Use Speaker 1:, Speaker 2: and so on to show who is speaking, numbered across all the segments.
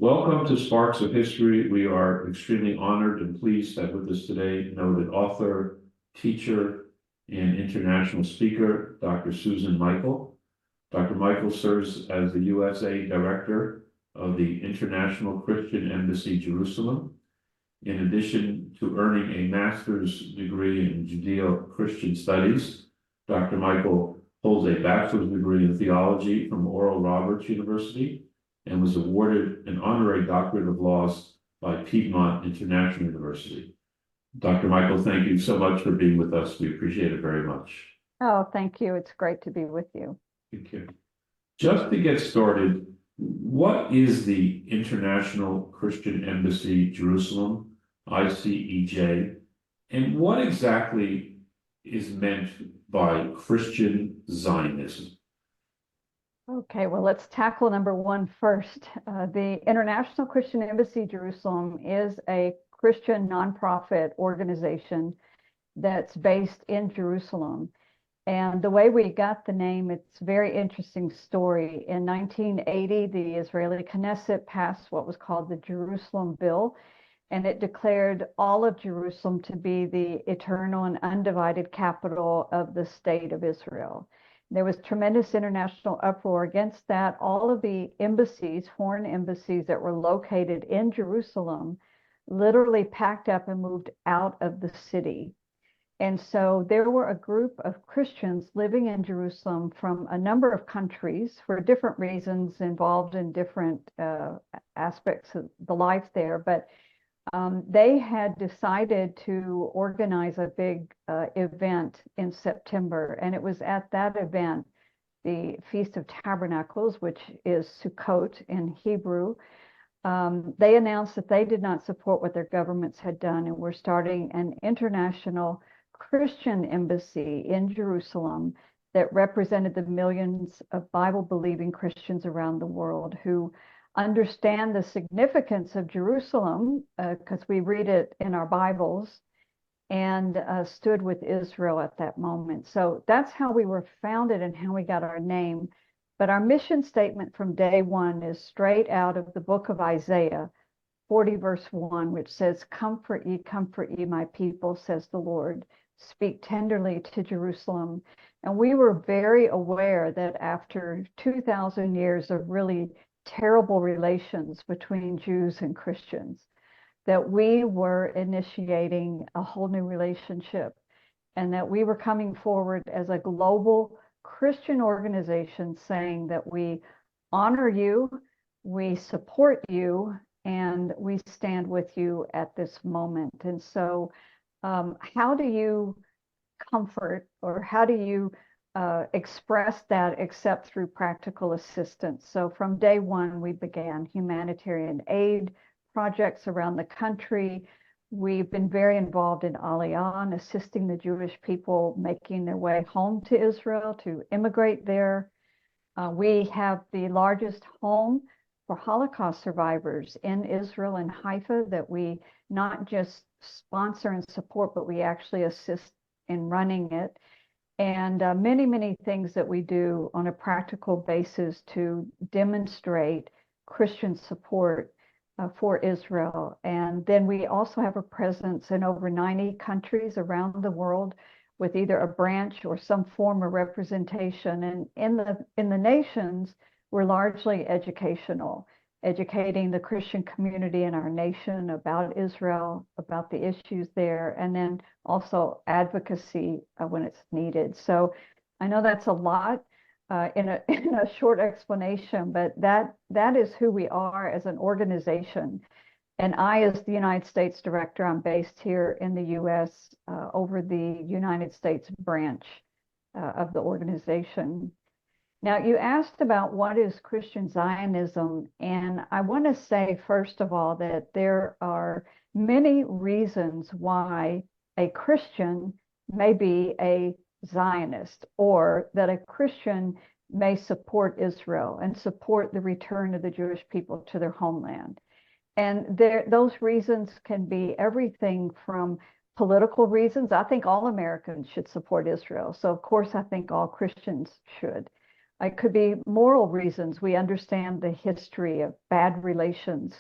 Speaker 1: Welcome to Sparks of History. We are extremely honored and pleased to have with us today noted author, teacher, and international speaker, Dr. Susan Michael. Dr. Michael serves as the USA Director of the International Christian Embassy, Jerusalem. In addition to earning a master's degree in Judeo-Christian Studies, Dr. Michael holds a bachelor's degree in theology from Oral Roberts University and was awarded an honorary doctorate of laws by Piedmont International University. Dr. Michael, thank you so much for being with us. We appreciate it very much.
Speaker 2: Oh, thank you. It's great to be with you.
Speaker 1: Thank you. Just to get started, what is the International Christian Embassy, Jerusalem, ICEJ, and what exactly is meant by Christian Zionism?
Speaker 2: Okay, well, let's tackle number one first. The International Christian Embassy Jerusalem is a Christian nonprofit organization that's based in Jerusalem. And the way we got the name, it's a very interesting story. In 1980, the Israeli Knesset passed what was called the Jerusalem Bill, and it declared all of Jerusalem to be the eternal and undivided capital of the state of Israel. There was tremendous international uproar against that. All of the embassies, foreign embassies that were located in Jerusalem, literally packed up and moved out of the city. And so there were a group of Christians living in Jerusalem from a number of countries for different reasons, involved in different aspects of the life there. But they had decided to organize a big event in September. And it was at that event, the Feast of Tabernacles, which is Sukkot in Hebrew. They announced that they did not support what their governments had done and were starting an international Christian embassy in Jerusalem that represented the millions of Bible-believing Christians around the world who understand the significance of Jerusalem, because we read it in our Bibles, and stood with Israel at that moment. So that's how we were founded and how we got our name. But our mission statement from day one is straight out of the book of Isaiah 40, verse 1, which says, comfort ye, my people, says the Lord. Speak tenderly to Jerusalem. And we were very aware that after 2,000 years of really terrible relations between Jews and Christians, that we were initiating a whole new relationship and that we were coming forward as a global Christian organization saying that we honor you, we support you, and we stand with you at this moment. And so how do you comfort, or how do you express that except through practical assistance? So from day one, we began humanitarian aid projects around the country. We've been very involved in Aliyah, assisting the Jewish people making their way home to Israel to immigrate there. We have the largest home for Holocaust survivors in Israel and Haifa that we not just sponsor and support, but we actually assist in running it. And many, many things that we do on a practical basis to demonstrate Christian support for Israel. And then we also have a presence in over 90 countries around the world with either a branch or some form of representation. And in the nations, we're largely educational, educating the Christian community in our nation about Israel, about the issues there, and then also advocacy when it's needed. So I know that's a lot in a short explanation, but that is who we are as an organization. And I, as the United States Director, I'm based here in the U.S. Over the United States branch of the organization. Now, you asked about what is Christian Zionism, and I want to say, first of all, that there are many reasons why a Christian may be a Zionist, or that a Christian may support Israel and support the return of the Jewish people to their homeland. And those reasons can be everything from political reasons. I think all Americans should support Israel. So, of course, I think all Christians should. It could be moral reasons. We understand the history of bad relations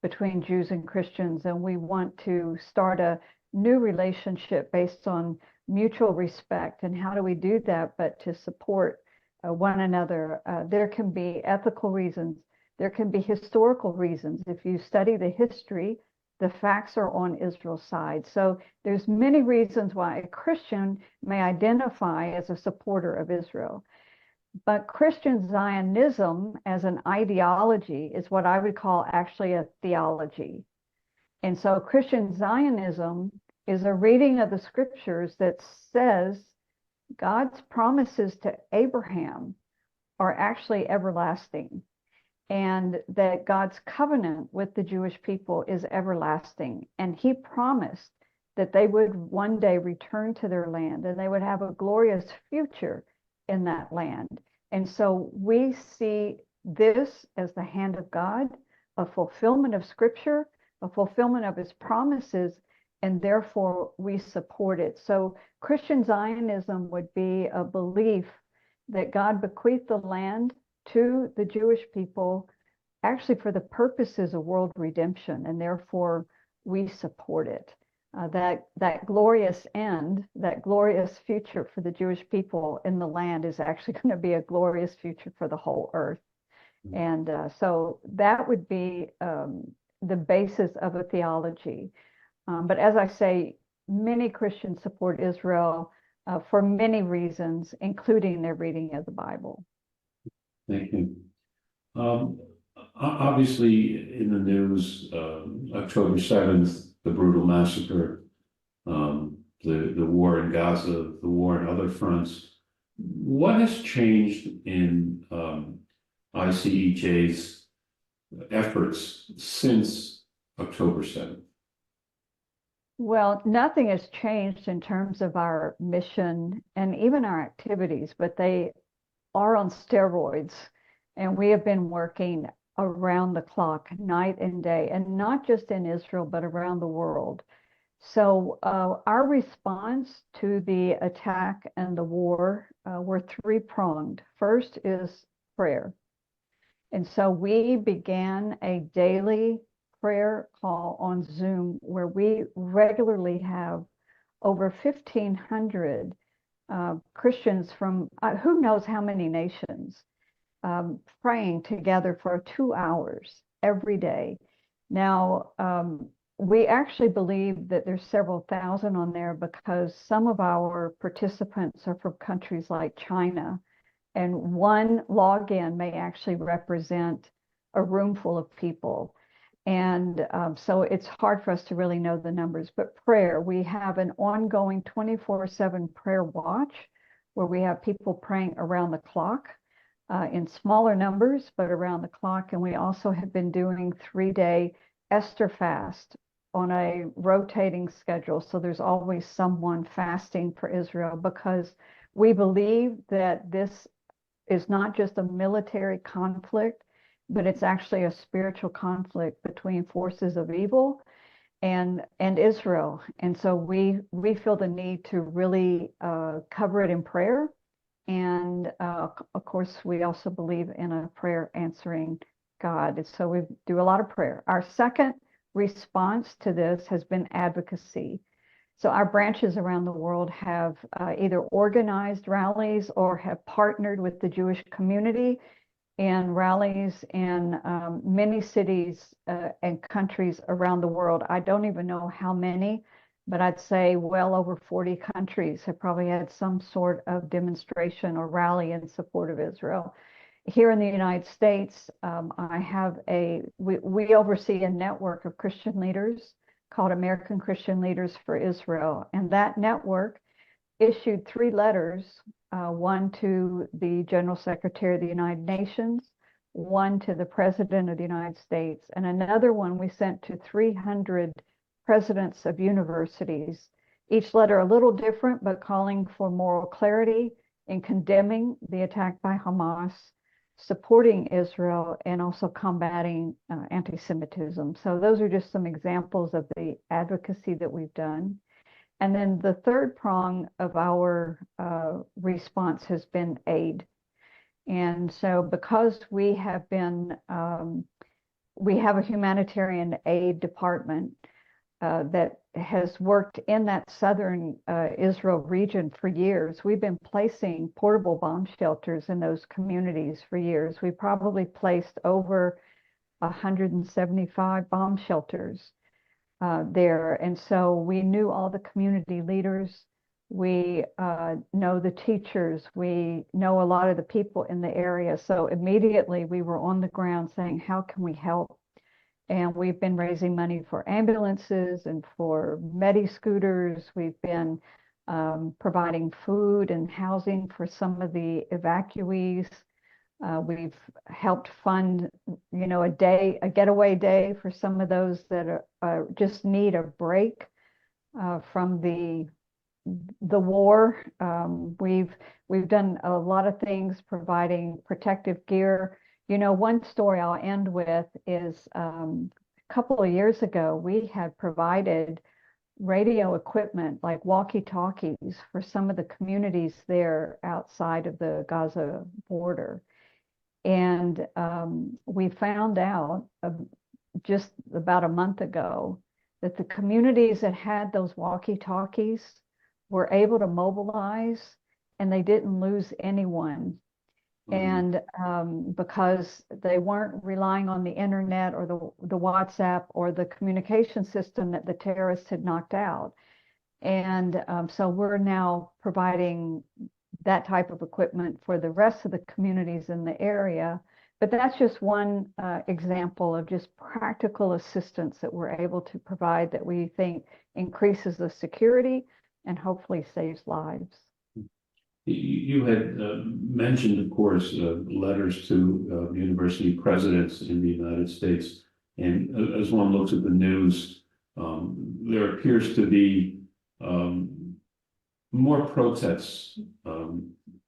Speaker 2: between Jews and Christians, and we want to start a new relationship based on mutual respect. And how do we do that but to support one another? There can be ethical reasons. There can be historical reasons. If you study the history, the facts are on Israel's side. So there's many reasons why a Christian may identify as a supporter of Israel. But Christian Zionism as an ideology is what I would call actually a theology. And so Christian Zionism is a reading of the scriptures that says God's promises to Abraham are actually everlasting, and that God's covenant with the Jewish people is everlasting. And he promised that they would one day return to their land and they would have a glorious future in that land. And so we see this as the hand of God, a fulfillment of scripture, a fulfillment of his promises, and therefore we support it. So Christian Zionism would be a belief that God bequeathed the land to the Jewish people actually for the purposes of world redemption, and therefore we support it. That glorious end, that glorious future for the Jewish people in the land is actually going to be a glorious future for the whole earth. And so that would be the basis of a theology. But as I say, many Christians support Israel for many reasons, including their reading of the Bible.
Speaker 1: Thank you. Obviously, in the news, October 7th, the brutal massacre, the war in Gaza, the war on other fronts. What has changed in ICEJ's efforts since October 7th?
Speaker 2: Well, nothing has changed in terms of our mission and even our activities, but they are on steroids. And we have been working around the clock, night and day, and not just in Israel, but around the world. So our response to the attack and the war were three-pronged. First is prayer. And so we began a daily prayer call on Zoom where we regularly have over 1,500 Christians from who knows how many nations praying together for 2 hours every day. Now, we actually believe that there's several thousand on there because some of our participants are from countries like China, and one login may actually represent a room full of people. And so it's hard for us to really know the numbers, but prayer, we have an ongoing 24/7 prayer watch where we have people praying around the clock in smaller numbers, but around the clock. And we also have been doing 3-day Esther fast on a rotating schedule. So there's always someone fasting for Israel because we believe that this is not just a military conflict, but it's actually a spiritual conflict between forces of evil and Israel. And so we feel the need to really cover it in prayer. And of course, we also believe in a prayer answering God. And so we do a lot of prayer. Our second response to this has been advocacy. So our branches around the world have either organized rallies or have partnered with the Jewish community in rallies in many cities and countries around the world. I don't even know how many, but I'd say well over 40 countries have probably had some sort of demonstration or rally in support of Israel. Here in the United States, we oversee a network of Christian leaders called American Christian Leaders for Israel. And that network issued 3 letters, one to the General Secretary of the United Nations, one to the President of the United States, and another one we sent to 300 presidents of universities. Each letter a little different, but calling for moral clarity in condemning the attack by Hamas, supporting Israel, and also combating anti-Semitism. So those are just some examples of the advocacy that we've done. And then the third prong of our response has been aid. And so because we have been, we have a humanitarian aid department that has worked in that southern Israel region for years. We've been placing portable bomb shelters in those communities for years. We probably placed over 175 bomb shelters there. And so we knew all the community leaders. We know the teachers. We know a lot of the people in the area. So immediately we were on the ground saying, how can we help? And we've been raising money for ambulances and for medi-scooters. We've been providing food and housing for some of the evacuees. We've helped fund, a getaway day for some of those that just need a break from the war. We've done a lot of things providing protective gear. One story I'll end with is a couple of years ago, we had provided radio equipment like walkie-talkies for some of the communities there outside of the Gaza border. And we found out just about a month ago that the communities that had those walkie-talkies were able to mobilize and they didn't lose anyone. And because they weren't relying on the internet or the WhatsApp or the communication system that the terrorists had knocked out. And so we're now providing that type of equipment for the rest of the communities in the area. But that's just one example of just practical assistance that we're able to provide that we think increases the security and hopefully saves lives.
Speaker 1: You had mentioned, of course, letters to university presidents in the United States. And as one looks at the news, there appears to be more protests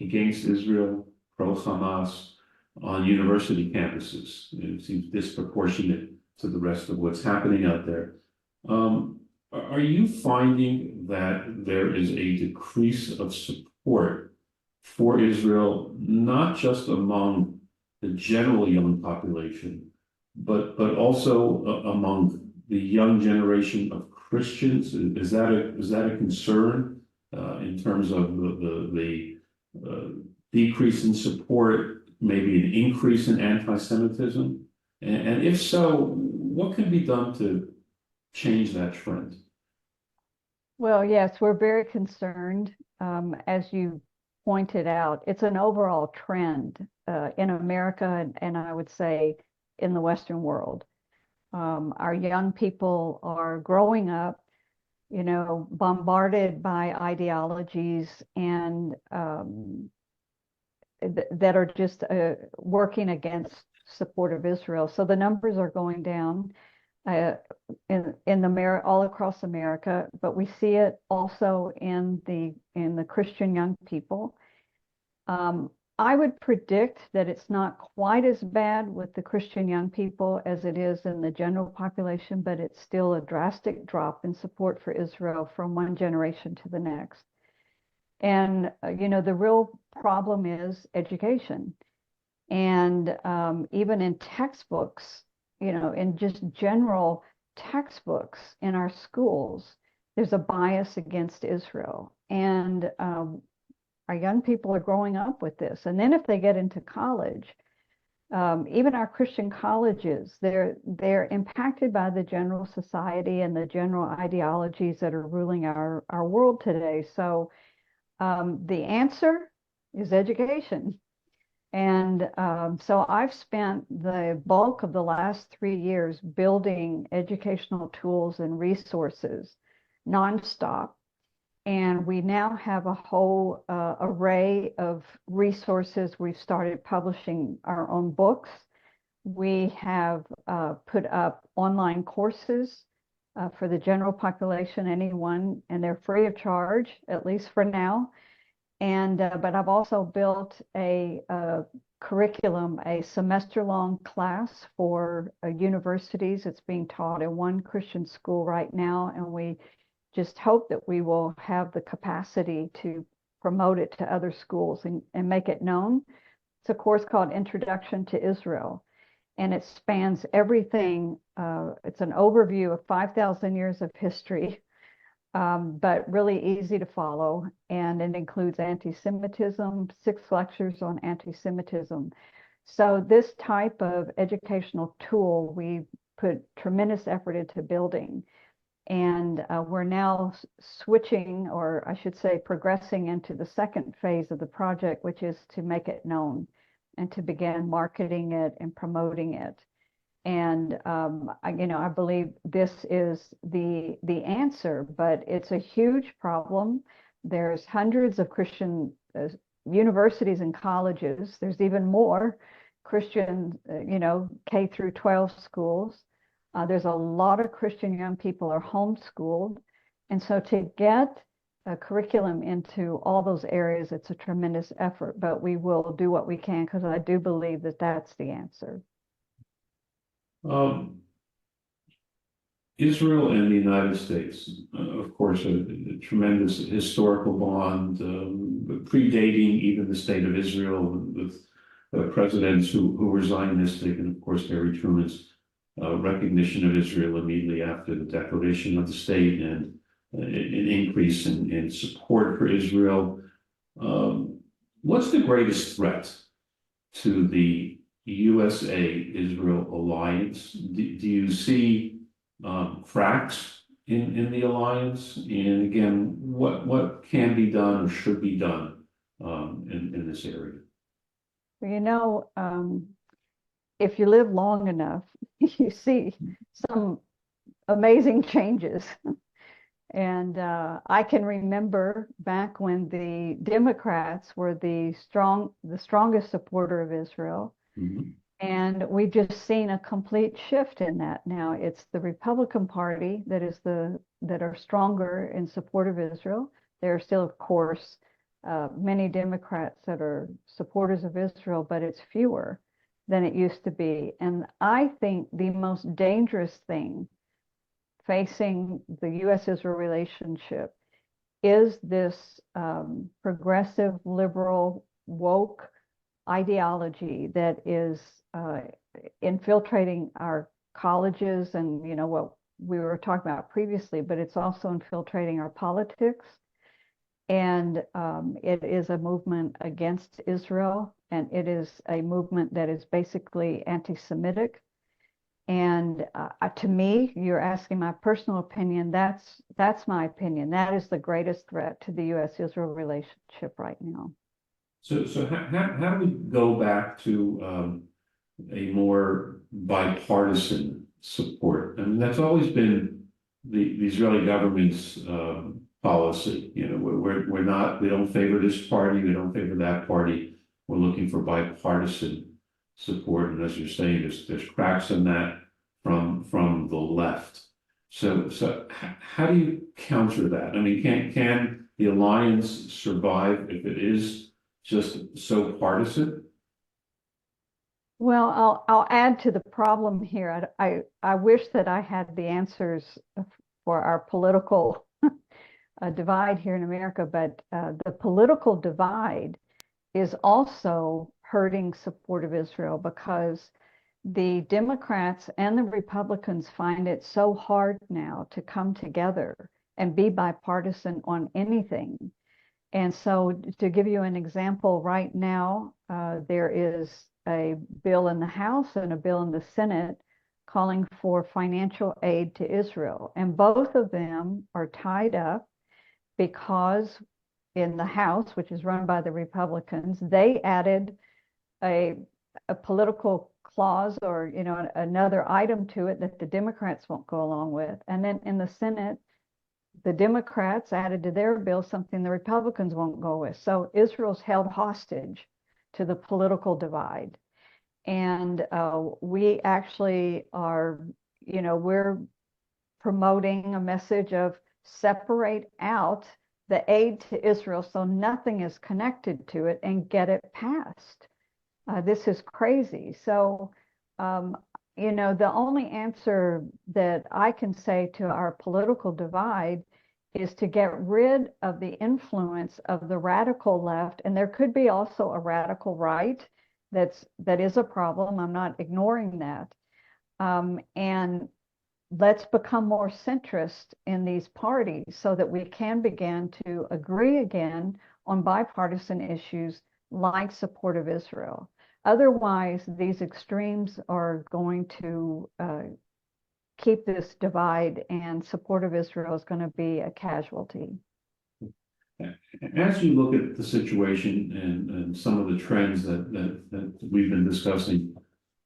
Speaker 1: against Israel, pro-Hamas, on university campuses. It seems disproportionate to the rest of what's happening out there. Are you finding that there is a decrease of support for Israel, not just among the general young population, but also among the young generation of Christians? Is that a concern in terms of the decrease in support, maybe an increase in anti-Semitism? And if so, what can be done to change that trend?
Speaker 2: Well, yes, we're very concerned. As you pointed out, it's an overall trend in America and I would say in the Western world. Our young people are growing up, bombarded by ideologies and that are just working against support of Israel. So the numbers are going down all across America, but we see it also in the Christian young people. I would predict that it's not quite as bad with the Christian young people as it is in the general population, but it's still a drastic drop in support for Israel from one generation to the next. And, the real problem is education. And even in textbooks, in just general textbooks in our schools, there's a bias against Israel. And our young people are growing up with this. And then if they get into college, even our Christian colleges, they're impacted by the general society and the general ideologies that are ruling our world today. So the answer is education. And so I've spent the bulk of the last 3 years building educational tools and resources nonstop. And we now have a whole array of resources. We've started publishing our own books. We have put up online courses for the general population, anyone, and they're free of charge, at least for now. And but I've also built a curriculum, a semester-long class for universities. It's being taught in one Christian school right now, and we just hope that we will have the capacity to promote it to other schools and make it known a course called Introduction to Israel, and it spans everything. It's an overview of 5,000 years of history, but really easy to follow. And it includes anti-Semitism, 6 lectures on anti-Semitism. So this type of educational tool, we put tremendous effort into building. And we're now switching, or I should say, progressing into the second phase of the project, which is to make it known and to begin marketing it and promoting it. And I believe this is the answer, but it's a huge problem. There's hundreds of Christian universities and colleges. There's even more Christian, K through 12 schools. There's a lot of Christian young people are homeschooled. And so to get a curriculum into all those areas, it's a tremendous effort, but we will do what we can because I do believe that that's the answer.
Speaker 1: Israel and the United States, of course, a tremendous historical bond, predating even the state of Israel with presidents who were Zionistic, and of course Harry Truman's recognition of Israel immediately after the declaration of the state and an increase in support for Israel. What's the greatest threat to the USA-Israel alliance? Do you see cracks in the alliance? And again, what can be done or should be done in this area?
Speaker 2: Well, if you live long enough, you see some amazing changes. And I can remember back when the Democrats were the strongest supporter of Israel.
Speaker 1: Mm-hmm.
Speaker 2: And we've just seen a complete shift in that. Now it's the Republican Party that are stronger in support of Israel. There are still, of course, many Democrats that are supporters of Israel, but it's fewer than it used to be. And I think the most dangerous thing facing the U.S.-Israel relationship is this progressive, liberal, woke ideology that is infiltrating our colleges and, what we were talking about previously, but it's also infiltrating our politics. And it is a movement against Israel, and it is a movement that is basically anti-Semitic. And to me, you're asking my personal opinion. That's my opinion. That is the greatest threat to the U.S.-Israel relationship right now.
Speaker 1: So how do we go back to a more bipartisan support? I mean, that's always been the Israeli government's policy. We don't favor this party, we don't favor that party. We're looking for bipartisan support, and as you're saying, there's cracks in that from the left. So how do you counter that? I mean, can the alliance survive if it is just so partisan?
Speaker 2: Well, I'll add to the problem here. I wish that I had the answers for our political divide here in America, but the political divide is also hurting support of Israel because the Democrats and the Republicans find it so hard now to come together and be bipartisan on anything. And so to give you an example, right now, there is a bill in the House and a bill in the Senate calling for financial aid to Israel. And both of them are tied up because in the House, which is run by the Republicans, they added a political clause or another item to it that the Democrats won't go along with. And then in the Senate, the Democrats added to their bill something the Republicans won't go with. So Israel's held hostage to the political divide. And we actually are, we're promoting a message of separate out the aid to Israel so nothing is connected to it and get it passed. This is crazy. So, the only answer that I can say to our political divide is to get rid of the influence of the radical left. And there could be also a radical right that is a problem. I'm not ignoring that. And let's become more centrist in these parties so that we can begin to agree again on bipartisan issues like support of Israel. Otherwise, these extremes are going to keep this divide, and support of Israel is going to be a casualty.
Speaker 1: As you look at the situation and some of the trends that we've been discussing,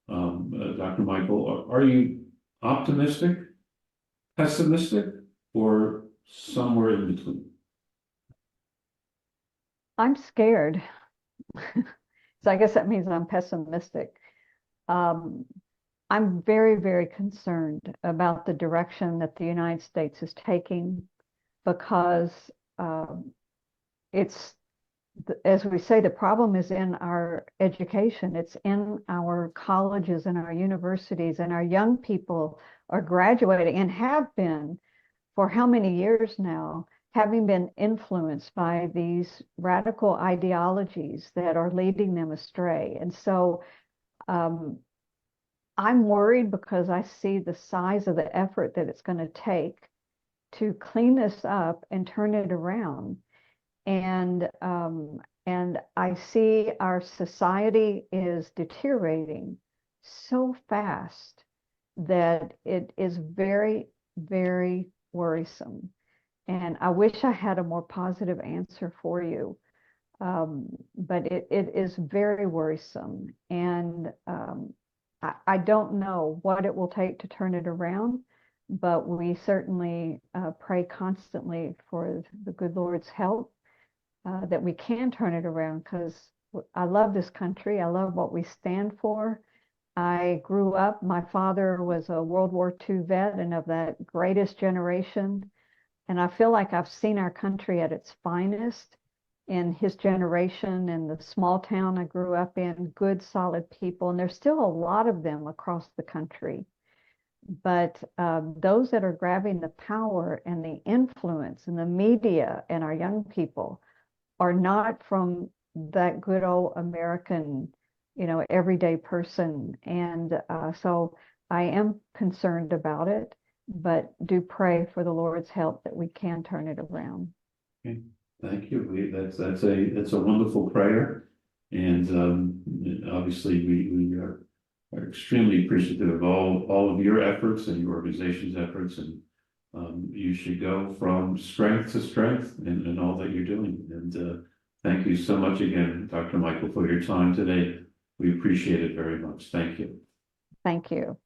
Speaker 1: Dr. Michael, are you optimistic, pessimistic, or somewhere in between?
Speaker 2: I'm scared. So I guess that means I'm pessimistic. Um, I'm very, very concerned about the direction that the United States is taking, because it's, as we say, the problem is in our education. It's in our colleges and our universities, and our young people are graduating and have been for how many years now, having been influenced by these radical ideologies that are leading them astray. And so I'm worried because I see the size of the effort that it's going to take to clean this up and turn it around. And I see our society is deteriorating so fast that it is very, very worrisome. And I wish I had a more positive answer for you. But it is very worrisome. And I don't know what it will take to turn it around, but we certainly pray constantly for the good Lord's help, that we can turn it around, because I love this country. I love what we stand for. I grew up, my father was a World War II vet and of that greatest generation. And I feel like I've seen our country at its finest in his generation, in the small town I grew up in, good, solid people. And there's still a lot of them across the country. But those that are grabbing the power and the influence and the media and our young people are not from that good old American, everyday person. And so I am concerned about it, but do pray for the Lord's help that we can turn it around.
Speaker 1: Okay. Thank you. That's a wonderful prayer, and obviously we are extremely appreciative of all of your efforts and your organization's efforts, and you should go from strength to strength in all that you're doing. And thank you so much again, Dr. Michael, for your time today. We appreciate it very much. Thank you.
Speaker 2: Thank you.